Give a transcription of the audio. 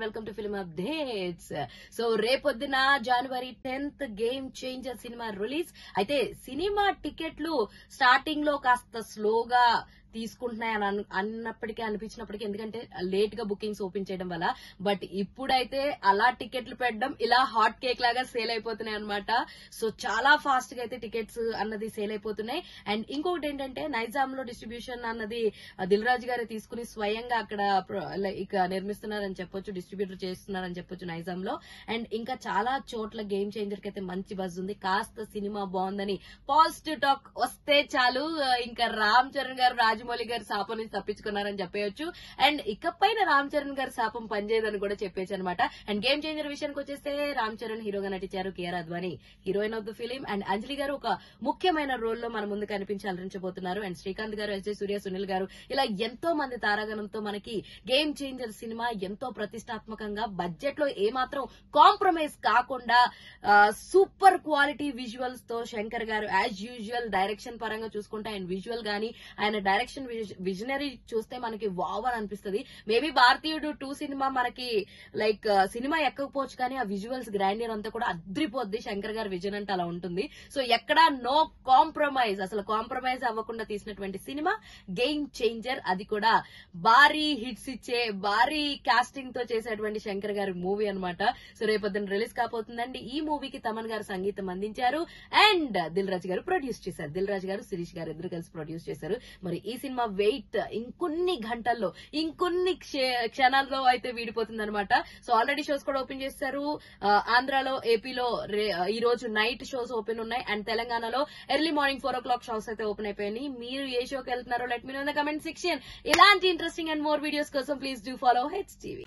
Welcome to film updates. So రేపొద్దున January 10th game changer cinema release అయితే cinema టికెట్లు starting లో కాస్త స్లోగా తీసుకుంటున్నాయి అని అన్నప్పటికీ అనిపించినప్పటికీ, ఎందుకంటే లేట్ గా బుకింగ్స్ ఓపెన్ చేయడం వల్ల. బట్ ఇప్పుడైతే అలా టికెట్లు పెట్టడం ఇలా హాట్ కేక్ లాగా సేల్ అయిపోతున్నాయి అనమాట. సో చాలా ఫాస్ట్ గా అయితే టికెట్స్ అన్నది సేల్ అయిపోతున్నాయి. అండ్ ఇంకొకటి ఏంటంటే నైజాం లో డిస్ట్రిబ్యూషన్ అన్నది దిల్ రాజు గారు తీసుకుని స్వయంగా అక్కడ ఇక నిర్మిస్తున్నారని చెప్పొచ్చు, డిస్ట్రిబ్యూటర్ చేస్తున్నారని చెప్పొచ్చు నైజాం లో. అండ్ ఇంకా చాలా చోట్ల గేమ్ చేంజర్ కి అయితే మంచి బజ్ ఉంది. కాస్త సినిమా బాగుందని పాజిటివ్ టాక్ వస్తే చాలు ఇంకా రామ్ చరణ్ గారు రాజమౌళి గారు శాపం నుంచి తప్పించుకున్నారని చెప్పేయచ్చు. అండ్ ఇకపైన రామ్ చరణ్ గారు శాపం పనిచేయదని కూడా చెప్పేచ్చు అనమాట. అండ్ గేమ్ చేంజర్ విషయానికి వచ్చేస్తే రామ్ చరణ్ హీరోగా నటించారు, Kiara Advani heroine of the film. And Anjali garu ఒక ముఖ్యమైన రోల్ లో మన ముందు కనిపించి అలరించబోతున్నారు. అండ్ శ్రీకాంత్ గారు, ఎస్జే సూర్య, సునీల్ గారు ఇలా ఎంతో మంది తారాగణంతో మనకి గేమ్ చేంజర్ సినిమా ఎంతో ప్రతిష్టాత్మకంగా బడ్జెట్ లో ఏమాత్రం కాంప్రమైజ్ కాకుండా సూపర్ క్వాలిటీ విజువల్స్ తో శంకర్ గారు యాజ్ యూజువల్ డైరెక్షన్ పరంగా చూసుకుంటే ఆయన విజువల్ గానీ ఆయన డైరెక్షన్ విజనరీ చూస్తే మనకి వావ్ అని అనిపిస్తుంది. మేబీ భారతీయుడు 2 సినిమా మనకి లైక్ సినిమా ఎక్కకపోవచ్చు కానీ ఆ విజువల్స్ గ్రాండియర్ అంతా కూడా అద్రిపోద్ది. శంకర్ గారి విజన్ అంటే అలా ఉంటుంది. సో ఎక్కడా నో కాంప్రమైజ్, అసలు కాంప్రమైజ్ అవ్వకుండా తీసినటువంటి సినిమా గేమ్ చేంజర్. అది కూడా భారీ హిట్స్ ఇచ్చే భారీ కాస్టింగ్ తో చేసేటువంటి శంకర్ గారి మూవీ అనమాట. సో రేపొద్దున రిలీజ్ కాబోతుందండి. ఈ మూవీకి తమన్ గారు సంగీతం అందించారు అండ్ దిల్ రాజు గారు ప్రొడ్యూస్ చేశారు. దిల్ రాజు గారు, శిరీష్ గారు ఇద్దరు కలిసి ప్రొడ్యూస్ చేశారు. మరి ఈ సినిమా వెయిట్ ఇంకొన్ని గంటల్లో ఇంకొన్ని క్షణాల్లో అయితే వీడిపోతుంది అనమాట. సో ఆల్రెడీ షోస్ కూడా ఓపెన్ చేశారు. ఆంధ్రాలో, ఏపీలో ఈ రోజు నైట్ షోస్ ఓపెన్ ఉన్నాయి. అండ్ తెలంగాణలో ఎర్లీ మార్నింగ్ 4 o'clock షోస్ అయితే ఓపెన్ అయిపోయినాయి. మీరు ఏ షోకి వెళ్తున్నారో let me know in the comment section. ఇలాంటి ఇంట్రెస్టింగ్ అండ్ మోర్ వీడియోస్ కోసం ప్లీజ్ డూ ఫాలో హెచ్టీవీ.